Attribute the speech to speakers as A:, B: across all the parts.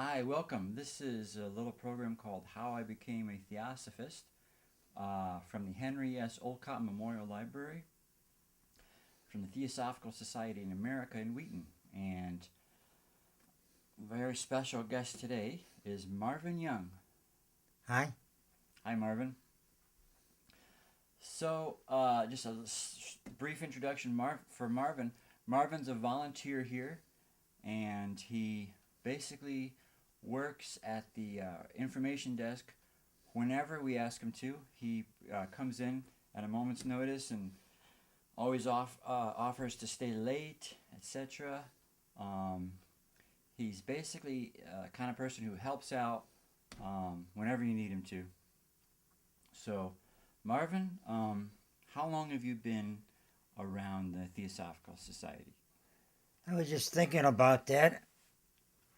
A: Hi, welcome. This is a little program called How I Became a Theosophist from the Henry S. Olcott Memorial Library from the Theosophical Society in America in Wheaton. And a very special guest today is Marvin Young.
B: Hi.
A: Hi, Marvin. So, just a brief introduction for Marvin. Marvin's a volunteer here, and he basically works at the information desk whenever we ask him to. He comes in at a moment's notice and always offers to stay late, etc. Um, he's basically a kind of person who helps out whenever you need him to. So, Marvin, how long have you been around the Theosophical Society?
B: I was just thinking about that.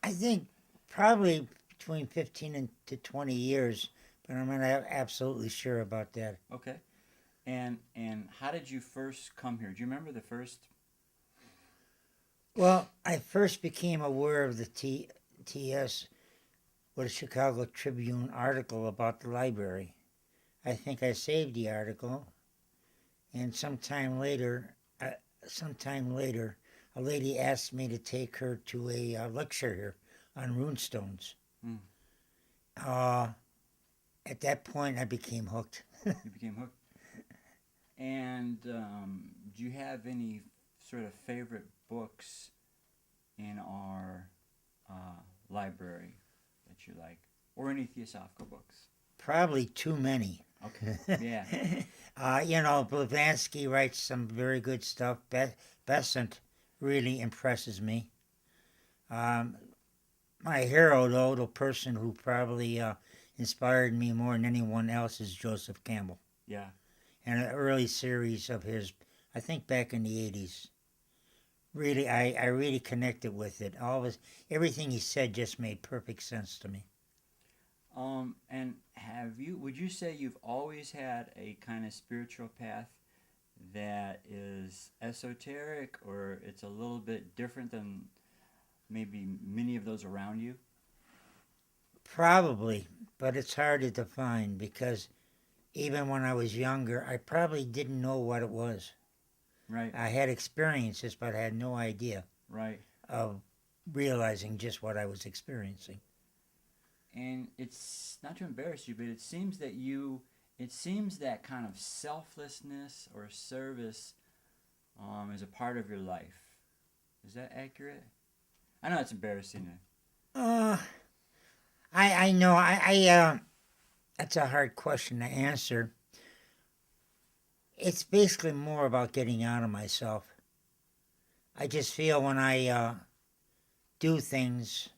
B: I think probably between 15 and to 20 years, but I'm not absolutely sure about that.
A: Okay. And how did you first come here? Do you remember the first?
B: Well, I first became aware of the TS with a Chicago Tribune article about the library. I think I saved the article, and sometime later, a lady asked me to take her to a lecture here on runestones.
A: Hmm,
B: Uh, at that point, I became hooked.
A: you became hooked. And do you have any sort of favorite books in our library that you like, or any theosophical books?
B: Probably too many.
A: Okay. Yeah.
B: Blavatsky writes some very good stuff. Besant really impresses me. Um, my hero, though, the person who probably inspired me more than anyone else, is Joseph Campbell.
A: Yeah.
B: And an early series of his, I think back in the 80s. Really, I really connected with it. Everything he said just made perfect sense to me.
A: And would you say you've always had a kind of spiritual path that is esoteric, or it's a little bit different than maybe many of those around you?
B: Probably, but it's hard to define because even when I was younger, I probably didn't know what it was.
A: Right,
B: I had experiences, but I had no idea
A: right.
B: of realizing just what I was experiencing.
A: And it's not to embarrass you, but it seems that kind of selflessness or service is a part of your life. Is that accurate? I know it's embarrassing.
B: Uh, I know that's a hard question to answer. It's basically more about getting out of myself. I just feel when I do things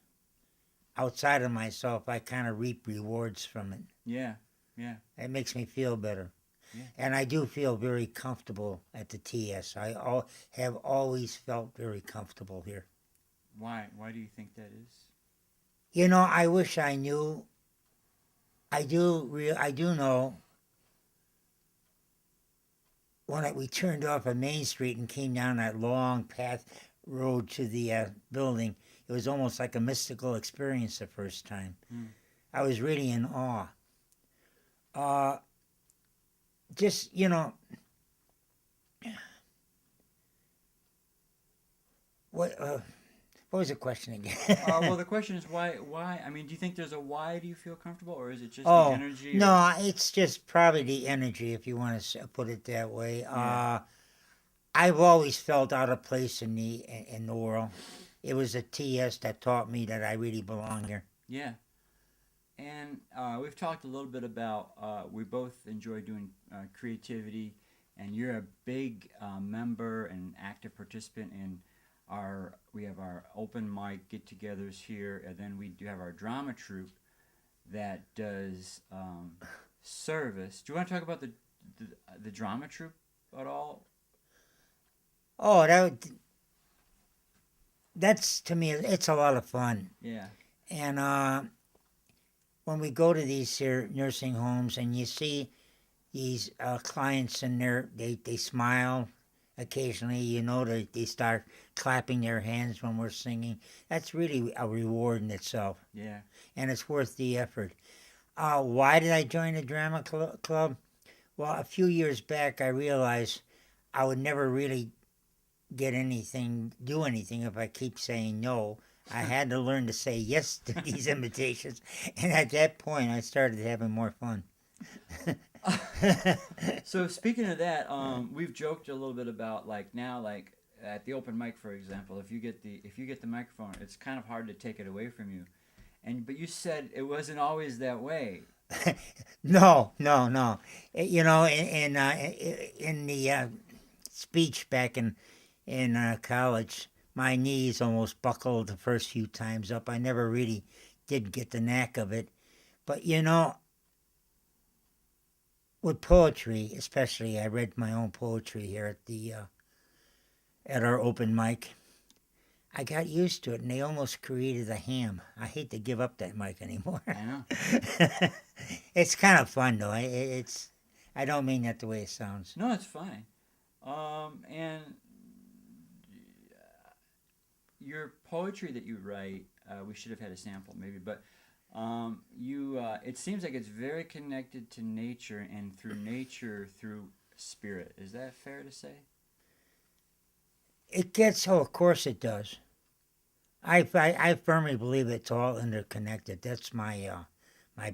B: outside of myself, I kind of reap rewards from it.
A: Yeah, yeah,
B: It makes me feel better.
A: yeah.
B: And I do feel very comfortable at the TS. Have always felt very comfortable here.
A: Why? Why do you think that is?
B: I wish I knew. I do know we turned off of Main Street and came down that long path road to the building. It was almost like a mystical experience the first time.
A: Hmm.
B: I was really in awe. Uh, just what what was the question again?
A: Well, the question is why? Why? I mean, do you think there's a why do you feel comfortable, or is it just the
B: Oh,
A: energy? Or
B: no, it's just probably the energy, if you want to put it that way.
A: yeah,
B: I've always felt out of place in the world. It was a TS that taught me that I really belong here.
A: yeah. And we've talked a little bit about we both enjoy doing creativity, and you're a big member and active participant in our. We have our open mic get-togethers here, and then we do have our drama troupe that does service. Do you want to talk about the drama troupe at all?
B: Oh, that's to me, it's a lot of fun.
A: Yeah,
B: And when we go to these here nursing homes and you see these clients in there, they smile occasionally, you know, they start clapping their hands when we're singing. That's really a reward in itself,
A: Yeah.
B: and it's worth the effort. Why did I join the drama club? Well, a few years back, I realized I would never really do anything if I keep saying no. I had to learn to say yes to these invitations, and at that point, I started having more fun.
A: So speaking of that, we've joked a little bit about like now, like at the open mic, for example, if you get the microphone, it's kind of hard to take it away from you. And but you said it wasn't always that way.
B: No, no, no. You know, in the speech back in college, my knees almost buckled the first few times up. I never really did get the knack of it. But you know, with poetry, especially, I read my own poetry here at our open mic. I got used to it, and they almost created a ham. I hate to give up that mic anymore.
A: I know.
B: It's kind of fun though. I don't mean that the way it sounds.
A: No, it's fine. And your poetry that you write, we should have had a sample maybe, but you it seems like it's very connected to nature and through nature through spirit. Is that fair to say?
B: It gets, oh, of course it does. I firmly believe it's all interconnected. That's my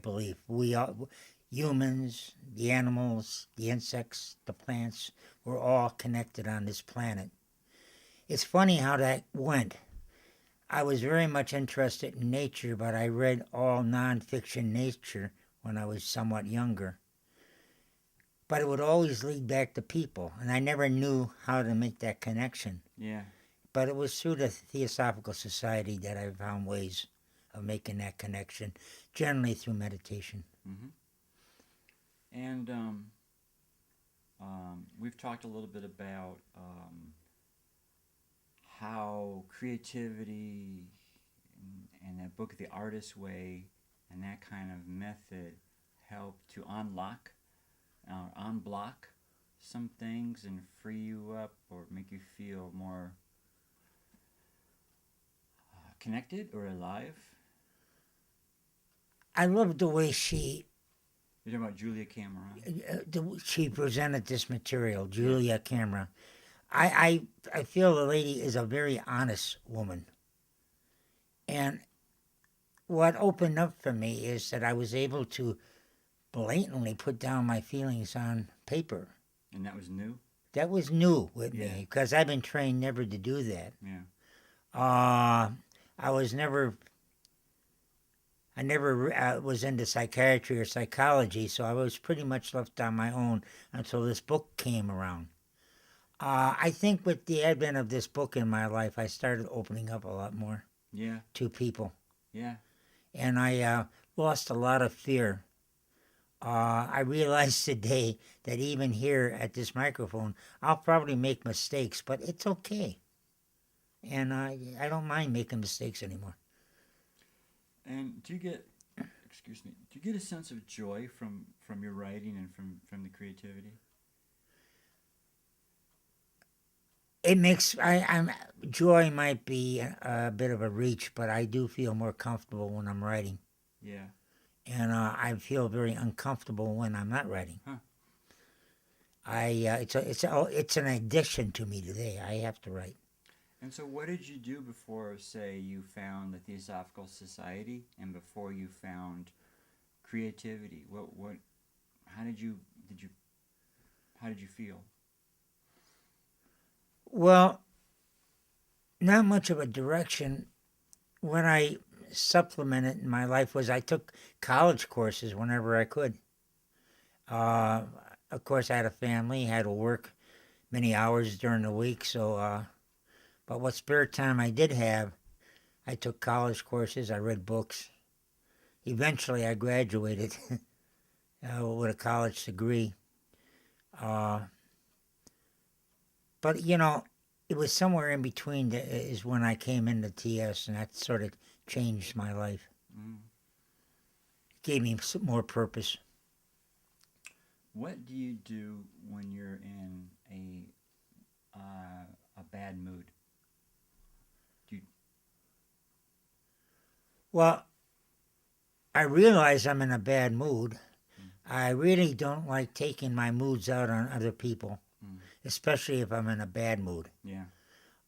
B: belief. We all, humans, the animals, the insects, the plants, we're all connected on this planet. It's funny how that went. I was very much interested in nature, but I read all nonfiction nature when I was somewhat younger. But it would always lead back to people, and I never knew how to make that connection.
A: Yeah.
B: But it was through the Theosophical Society that I found ways of making that connection, generally through meditation.
A: Mm-hmm. And we've talked a little bit about how creativity and that book, The Artist's Way, and that kind of method help to unblock some things and free you up or make you feel more connected or alive.
B: I love the way she
A: You're talking about Julia Cameron.
B: she presented this material, Julia Cameron. I feel the lady is a very honest woman. And what opened up for me is that I was able to blatantly put down my feelings on paper.
A: And that was new?
B: That was new with
A: Yeah.
B: me because I've been trained never to do that.
A: Yeah.
B: I was never. I never was into psychiatry or psychology, so I was pretty much left on my own until this book came around. I think with the advent of this book in my life, I started opening up a lot more
A: Yeah.
B: to people.
A: Yeah.
B: And I lost a lot of fear. I realized today that even here at this microphone, I'll probably make mistakes, but it's okay. And I don't mind making mistakes anymore.
A: And do you get a sense of joy from your writing and from the creativity?
B: It makes I'm joy might be a bit of a reach, but I do feel more comfortable when I'm writing,
A: Yeah.
B: and I feel very uncomfortable when I'm not writing.
A: Huh.
B: It's an addiction to me today. I have to write.
A: And so what did you do before, say, you found the Theosophical Society and before you found creativity? How did you feel?
B: Well, not much of a direction. When I supplemented in my life was I took college courses whenever I could. Of course, I had a family, had to work many hours during the week, so. But what spare time I did have, I took college courses. I read books. Eventually, I graduated with a college degree. But, you know, it was somewhere in between is when I came into TS, and that sort of changed my life.
A: Mm.
B: It gave me some more purpose.
A: What do you do when you're in a bad mood? Do you,
B: Well, I realize I'm in a bad mood.
A: mm,
B: I really don't like taking my moods out on other people,
A: mm,
B: especially if I'm in a bad mood.
A: yeah,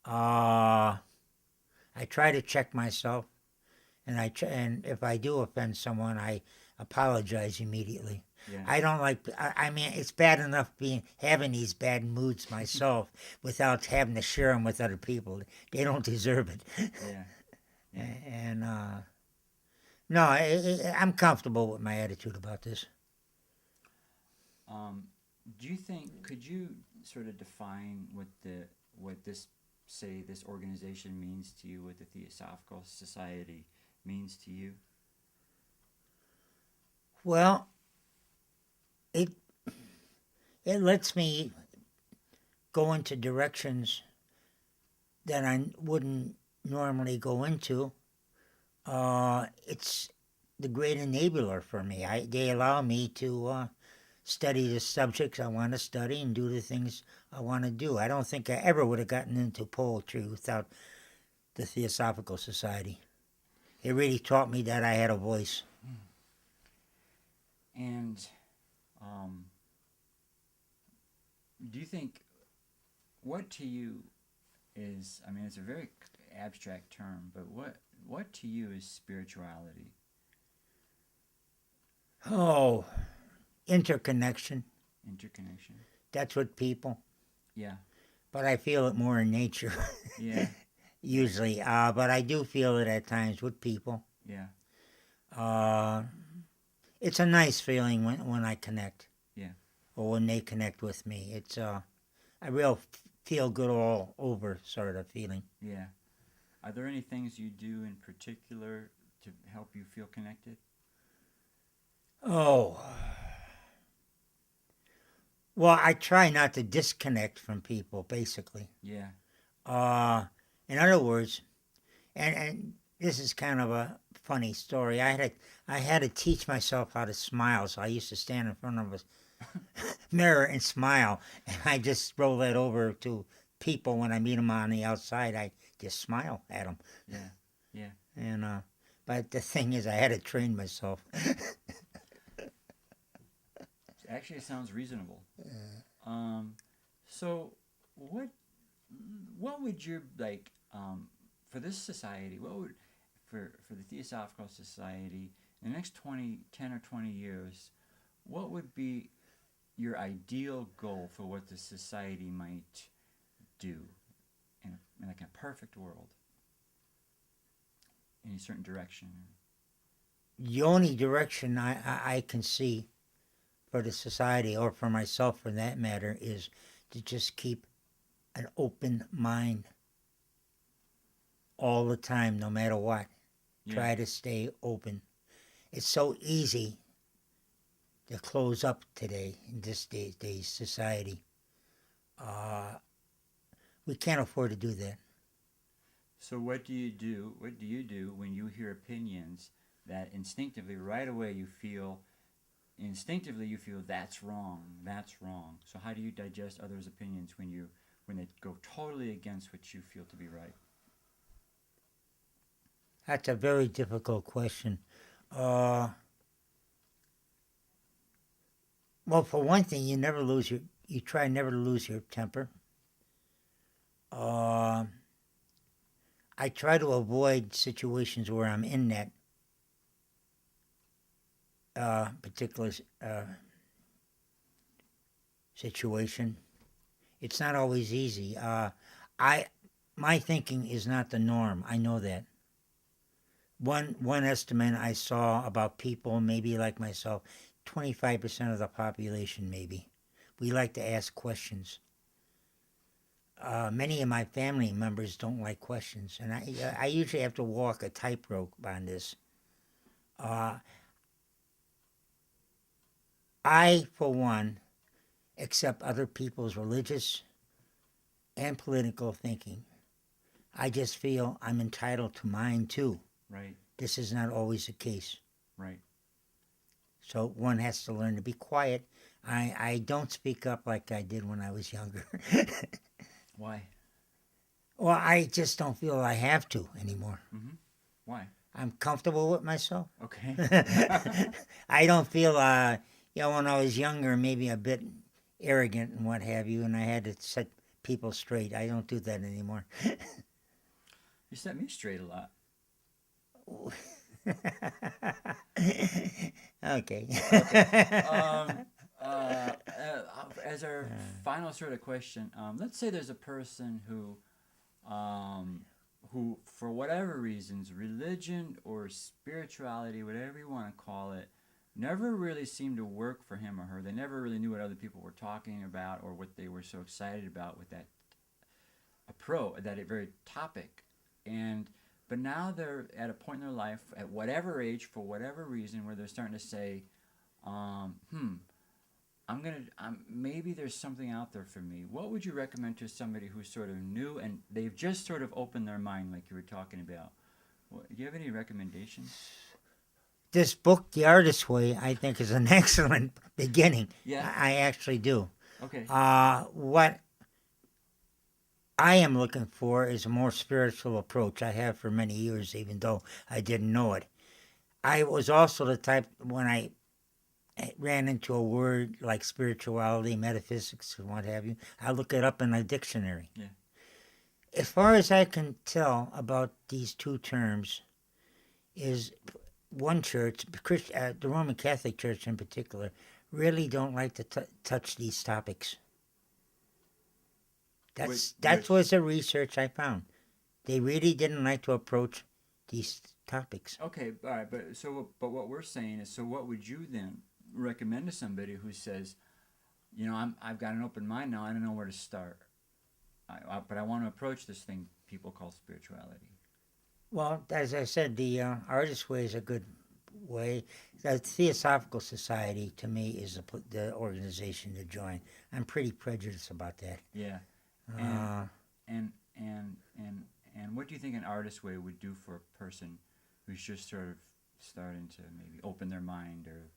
B: Uh, I try to check myself, and and if I do offend someone, I apologize immediately.
A: yeah,
B: I don't like. I mean, it's bad enough having these bad moods myself without having to share them with other people. They don't deserve it.
A: yeah, yeah.
B: And no, I'm comfortable with my attitude about this.
A: Um, do you think could you sort of define what this say this organization means to you, what the Theosophical Society means to you?
B: Well, it it lets me go into directions that I wouldn't normally go into. It's the great enabler for me. They allow me to study the subjects I want to study and do the things I want to do. I don't think I ever would have gotten into poetry without the Theosophical Society. It really taught me that I had a voice.
A: And um, do you think what to you is? I mean, it's a very abstract term, but what to you is spirituality?
B: Oh, interconnection.
A: Interconnection.
B: That's what people.
A: Yeah,
B: But I feel it more in nature,
A: yeah,
B: usually. But I do feel it at times with people.
A: yeah,
B: Uh, it's a nice feeling when I connect.
A: yeah.
B: Or when they connect with me. It's a real feel good all over sort of feeling.
A: Yeah. Are there any things you do in particular to help you feel connected?
B: Oh, well, I try not to disconnect from people, basically.
A: Yeah.
B: Uh, in other words, and this is kind of a funny story. I had to teach myself how to smile, so I used to stand in front of a mirror and smile, and I just roll that over to people when I meet them on the outside. I just smile at them,
A: Yeah. Yeah.
B: and but the thing is, I had to train myself.
A: Actually, it sounds reasonable. Um, so what would your like for this society? What would for the Theosophical Society in the next 10 or 20 years? What would be your ideal goal for what the society might do in like a perfect world? In a certain direction.
B: The only direction I can see for the society, or for myself for that matter, is to just keep an open mind all the time, no matter what.
A: Yeah.
B: Try to stay open. It's so easy to close up today in this day's society. Uh, we can't afford to do that.
A: So what do you do? What do you do when you hear opinions that instinctively, right away, you feel that's wrong, that's wrong. So how do you digest others' opinions when they go totally against what you feel to be right?
B: That's a very difficult question. Uh, well, for one thing, you try never to lose your temper. Uh, I try to avoid situations where I'm in that particular situation. It's not always easy. I my thinking is not the norm. I know that. One estimate I saw about people, maybe like myself, 25% of the population, maybe. We like to ask questions. Many of my family members don't like questions, and I usually have to walk a tightrope on this. Uh, I, for one, accept other people's religious and political thinking. I just feel I'm entitled to mine too.
A: Right,
B: This is not always the case.
A: right.
B: So one has to learn to be quiet. I don't speak up like I did when I was younger.
A: Why?
B: Well, I just don't feel I have to anymore.
A: Mm-hmm. Why?
B: I'm comfortable with myself.
A: Okay.
B: I don't feel, when I was younger, maybe a bit arrogant and what have you, and I had to set people straight. I don't do that anymore.
A: You set me straight a lot.
B: Okay.
A: Okay. As our final sort of question, let's say there's a person who, for whatever reasons, religion or spirituality, whatever you want to call it, never really seemed to work for him or her. They never really knew what other people were talking about or what they were so excited about with that very topic. And but now they're at a point in their life, at whatever age, for whatever reason, where they're starting to say, um, "Hmm, maybe there's something out there for me." What would you recommend to somebody who's sort of new and they've just sort of opened their mind, like you were talking about? Do you have any recommendations?
B: This book, The Artist's Way, I think is an excellent beginning.
A: Yeah.
B: I actually do.
A: Okay.
B: What I am looking for is a more spiritual approach. I have for many years, even though I didn't know it. I was also the type, when I ran into a word like spirituality, metaphysics, and what have you, I look it up in a dictionary.
A: Yeah.
B: As far as I can tell about these two terms, is one church, the Roman Catholic Church in particular, really don't like to touch these topics. That was the research I found. They really didn't like to approach these topics.
A: Okay, all right, but what we're saying is, so what would you then recommend to somebody who says, I've got an open mind now, I don't know where to start, but I want to approach this thing people call spirituality.
B: Well, as I said, the Artist's Way is a good way. The Theosophical Society, to me, is the organization to join. I'm pretty prejudiced about that.
A: Yeah,
B: Uh,
A: and what do you think an Artist's Way would do for a person who's just sort of starting to maybe open their mind, or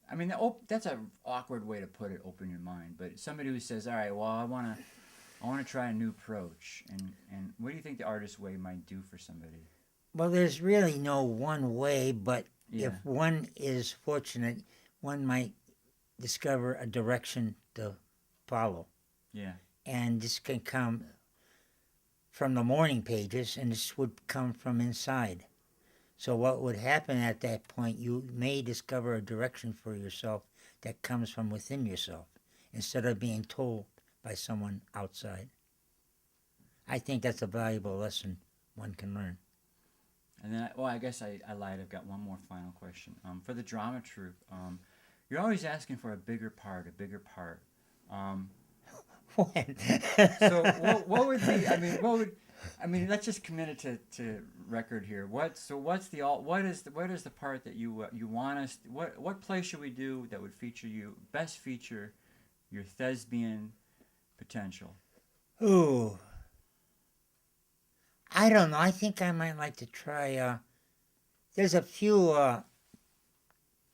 A: I mean, that's an awkward way to put it, open your mind, but somebody who says, all right, well, I want to try a new approach, and what do you think the Artist's Way might do for somebody?
B: well, there's really no one way, but
A: Yeah.
B: if one is fortunate, one might discover a direction to follow.
A: Yeah.
B: And this can come from the morning pages, and this would come from inside. So what would happen at that point, you may discover a direction for yourself that comes from within yourself, instead of being told by someone outside. I think that's a valuable lesson one can learn.
A: And then, I guess I lied. I've got one more final question. For the drama troupe, you're always asking for a bigger part, a bigger part.
B: When?
A: So what would be? I mean, let's just commit it to record here. What is the part that you want us? What play should we do that would best feature your thespian potential?
B: Ooh. I don't know. I think I might like to try. There's a few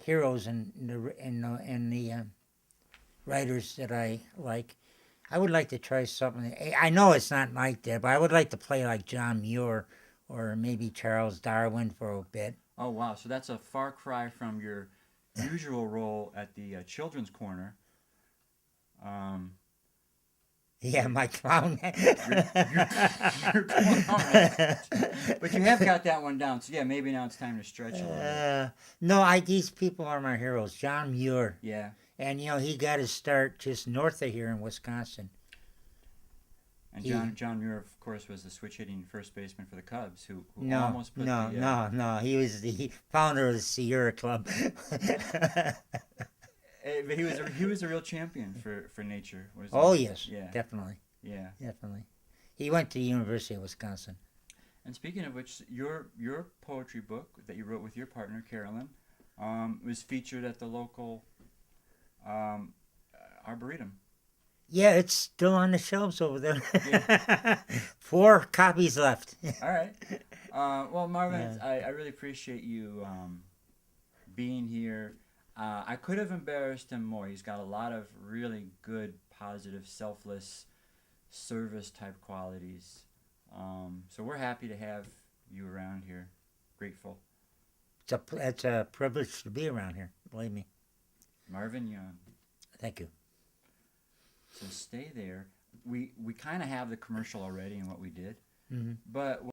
B: heroes in the writers that I like. I would like to try something. I know it's not like that, but I would like to play like John Muir or maybe Charles Darwin for a bit.
A: Oh wow! So that's a far cry from your usual role at the Children's Corner.
B: Yeah, my clown.
A: Your clown. But you have got that one down. So yeah, maybe now it's time to stretch a little bit.
B: No, these people are my heroes. John Muir.
A: Yeah.
B: And he got his start just north of here in Wisconsin.
A: And John Muir, of course, was the switch-hitting first baseman for the Cubs, who almost put
B: No. He was the founder of the Sierra Club.
A: But he was a real champion for nature.
B: Oh yes,
A: yeah,
B: definitely.
A: Yeah,
B: definitely. He went to the University of Wisconsin.
A: And speaking of which, your poetry book that you wrote with your partner Carolyn was featured at the local Arboretum.
B: Yeah, it's still on the shelves over there.
A: Yeah.
B: 4 copies left.
A: All right. Well, Marvin, I really appreciate you being here. I could have embarrassed him more. He's got a lot of really good, positive, selfless service type qualities. So we're happy to have you around here. Grateful.
B: It's a privilege to be around here. Believe me.
A: Marvin,
B: Thank you.
A: so stay there. We kind of have the commercial already in what we did,
B: Hmm.
A: but